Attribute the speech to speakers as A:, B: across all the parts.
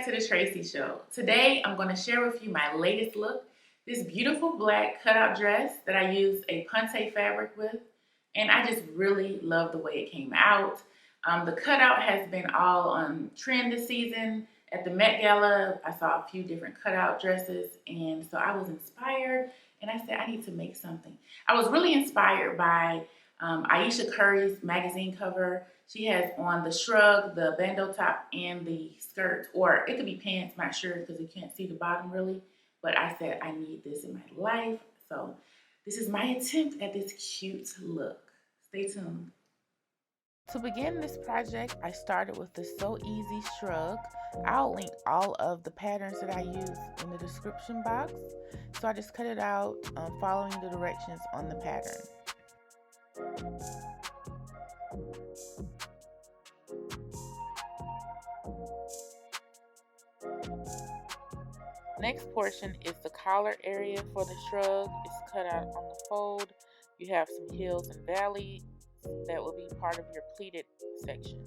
A: back to the Tracy Show. Today I'm going to share with you my latest look. This beautiful black cutout dress that I used a punte fabric with, and I just really love the way it came out. The cutout has been all on trend this season. At the Met Gala, I saw a few different cutout dresses, and so I was inspired, and I said I need to make something. I was really inspired by Aisha Curry's magazine cover. She has on the shrug, the bandeau top, and the skirt, or it could be pants, not sure because you can't see the bottom really. But I said, I need this in my life. So this is my attempt at this cute look. Stay tuned. To begin this project, I started with the So Easy shrug. I'll link all of the patterns that I use in the description box. So I just cut it out following the directions on the pattern. Next portion is the collar area for the shrug. It's cut out on the fold. You have some hills and valleys that will be part of your pleated section.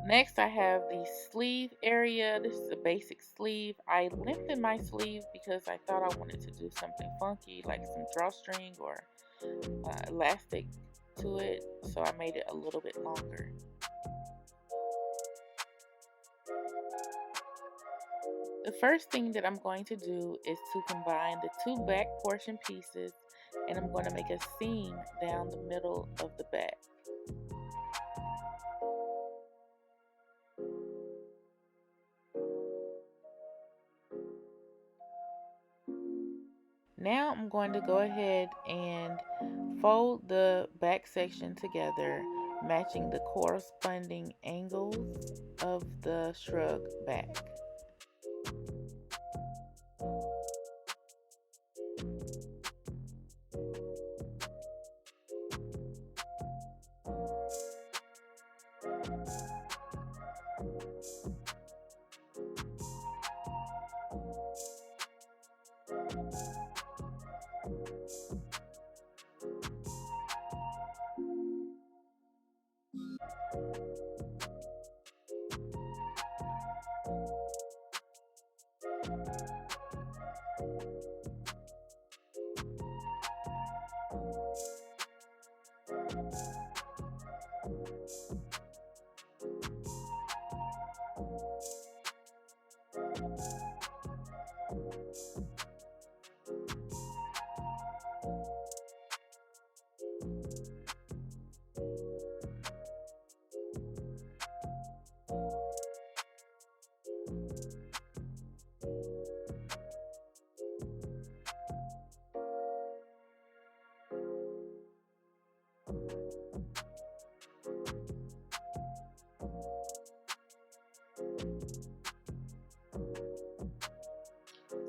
A: Next, I have the sleeve area. This is a basic sleeve. I lengthened my sleeve because I thought I wanted to do something funky, like some drawstring or elastic to it, so I made it a little bit longer. The first thing that I'm going to do is to combine the two back portion pieces, and I'm going to make a seam down the middle of the back. Now I'm going to go ahead and fold the back section together, matching the corresponding angles of the shrug back.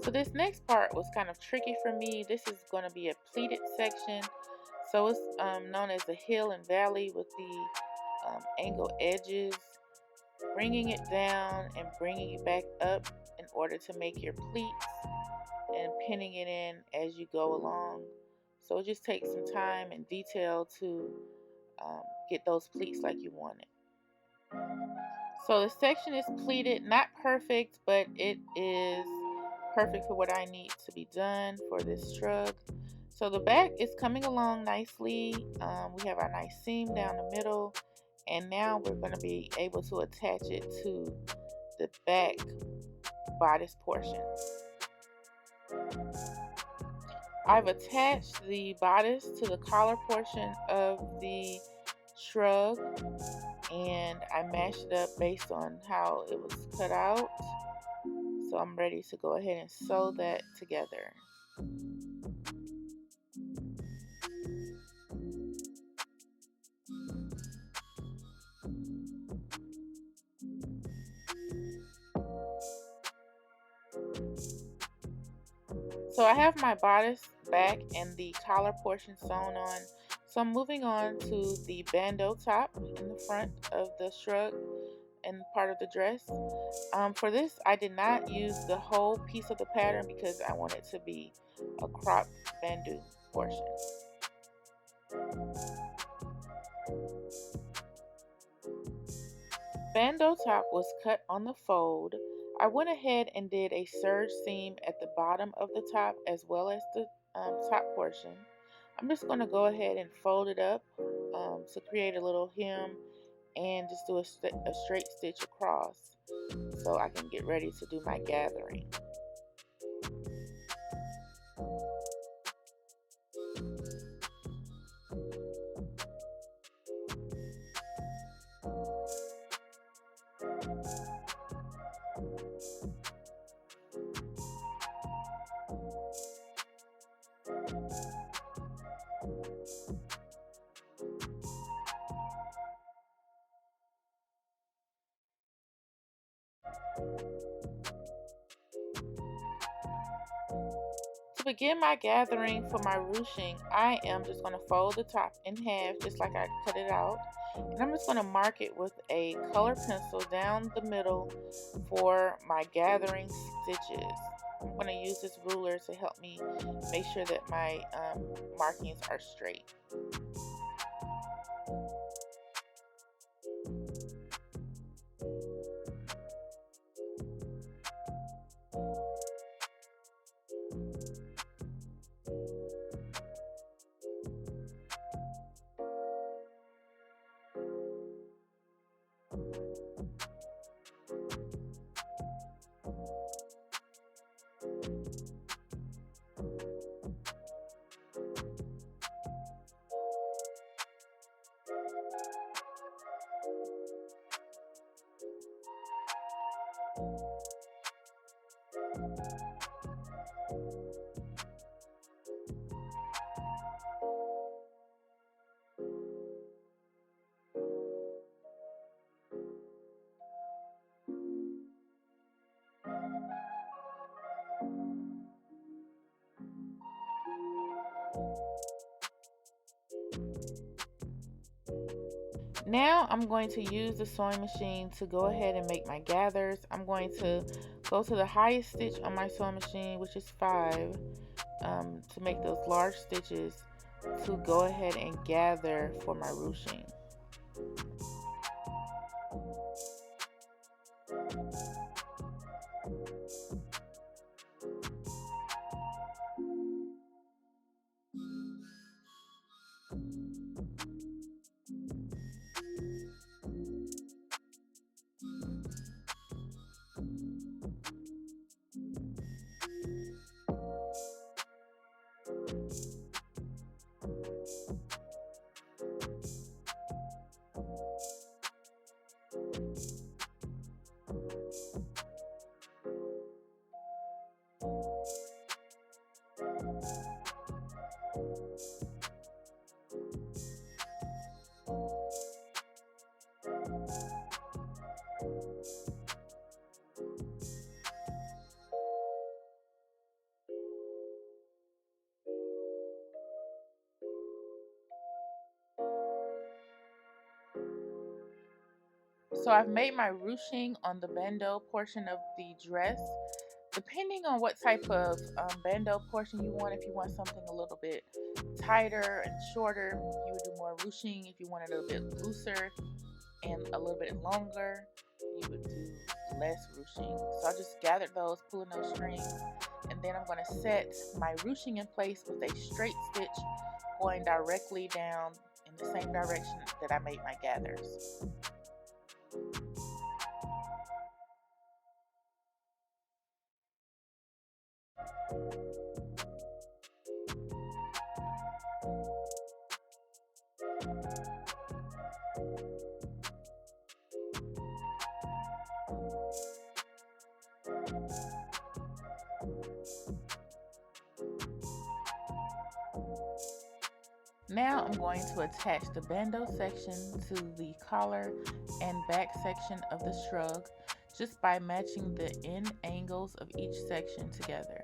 A: So this next part was kind of tricky for me. This is going to be a pleated section. So it's known as the hill and valley with the angled edges, bringing it down and bringing it back up in order to make your pleats and pinning it in as you go along. So it just takes some time and detail to get those pleats like you want it. So the section is pleated, not perfect, but it is perfect for what I need to be done for this shrug. So the back is coming along nicely. We have our nice seam down the middle, and now we're going to be able to attach it to the back bodice portion. I've attached the bodice to the collar portion of the shrug, and I mashed it up based on how it was cut out. So I'm ready to go ahead and sew that together. So I have my bodice back and the collar portion sewn on. So I'm moving on to the bandeau top in the front of the shrug and part of the dress. For this, I did not use the whole piece of the pattern because I want it to be a cropped bandeau portion. Bandeau top was cut on the fold. I went ahead and did a serge seam at the bottom of the top as well as the top portion. I'm just going to go ahead and fold it up to create a little hem and just do a straight stitch across so I can get ready to do my gathering. To begin my gathering for my ruching, I am just going to fold the top in half just like I cut it out. And I'm just going to mark it with a color pencil down the middle for my gathering stitches. I'm going to use this ruler to help me make sure that my markings are straight. Now I'm going to use the sewing machine to go ahead and make my gathers. I'm going to go to the highest stitch on my sewing machine, which is 5, to make those large stitches to go ahead and gather for my ruching. So I've made my ruching on the bandeau portion of the dress. Depending on what type of bandeau portion you want, if you want something a little bit tighter and shorter, you would do more ruching. If you want it a bit looser and a little bit longer, you would do less ruching. So I just gathered those, pulling those strings, and then I'm going to set my ruching in place with a straight stitch going directly down in the same direction that I made my gathers. Now I'm going to attach the bandeau section to the collar and back section of the shrug just by matching the end angles of each section together.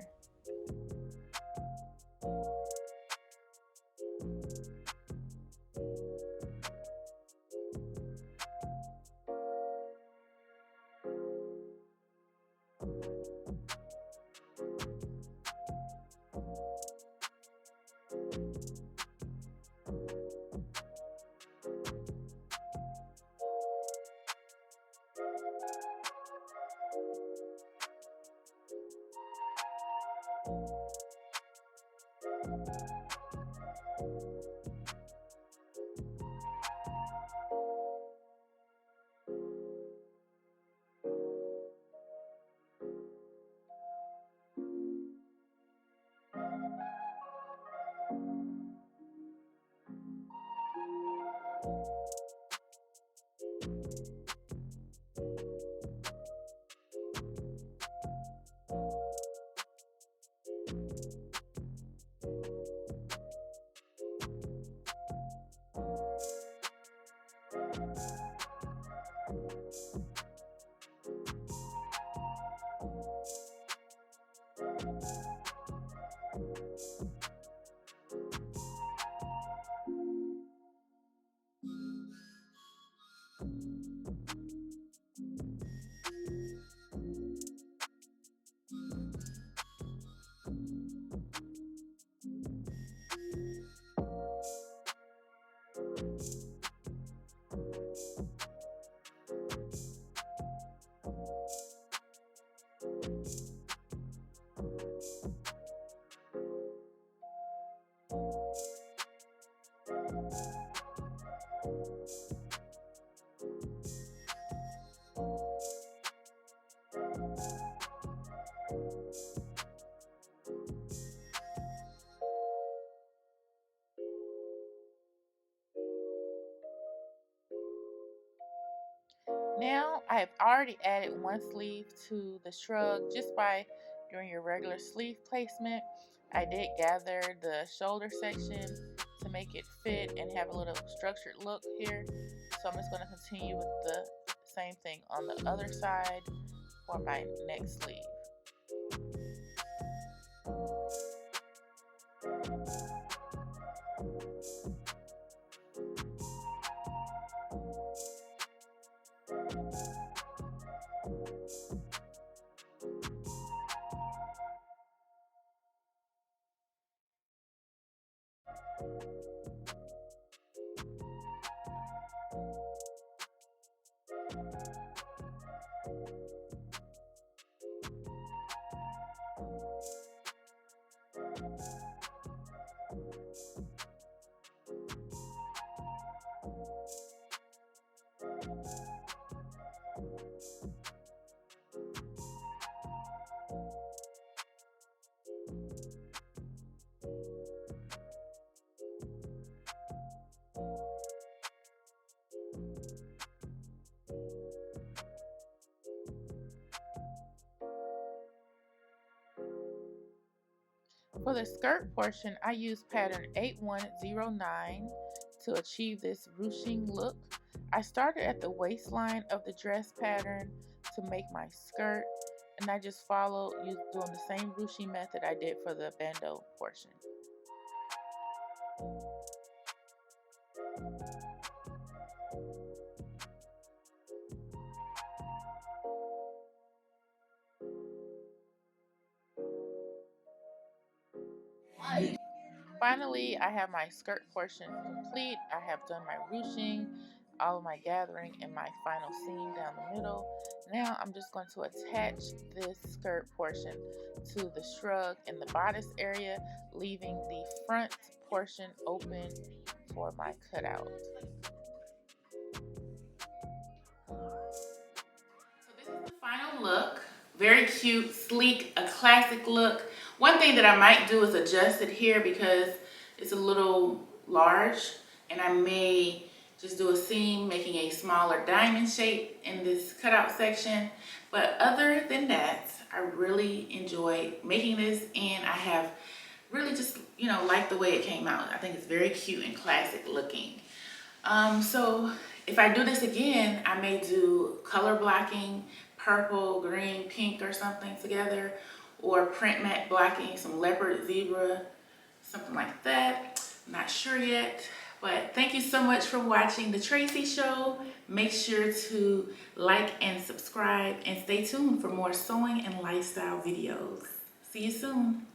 A: Now I have already added one sleeve to the shrug just by doing your regular sleeve placement. I did gather the shoulder section to make it fit and have a little structured look here. So I'm just going to continue with the same thing on the other side for my next sleeve. For the skirt portion, I used pattern 8109 to achieve this ruching look. I started at the waistline of the dress pattern to make my skirt, and I just followed doing the same ruching method I did for the bandeau portion. Finally, I have my skirt portion complete. I have done my ruching, all of my gathering, and my final seam down the middle. Now I'm just going to attach this skirt portion to the shrug in the bodice area, leaving the front portion open for my cutout. So this is the final look. Very cute, sleek, a classic look. One thing that I might do is adjust it here because it's a little large, and I may just do a seam making a smaller diamond shape in this cutout section. But other than that, I really enjoyed making this, and I have really just, liked the way it came out. I think it's very cute and classic looking. So if I do this again, I may do color blocking, purple, green, pink or something together, or print matte blocking, some leopard, zebra, something like that. I'm not sure yet, but thank you so much for watching The Tracy Show. Make sure to like and subscribe, and stay tuned for more sewing and lifestyle videos. See you soon.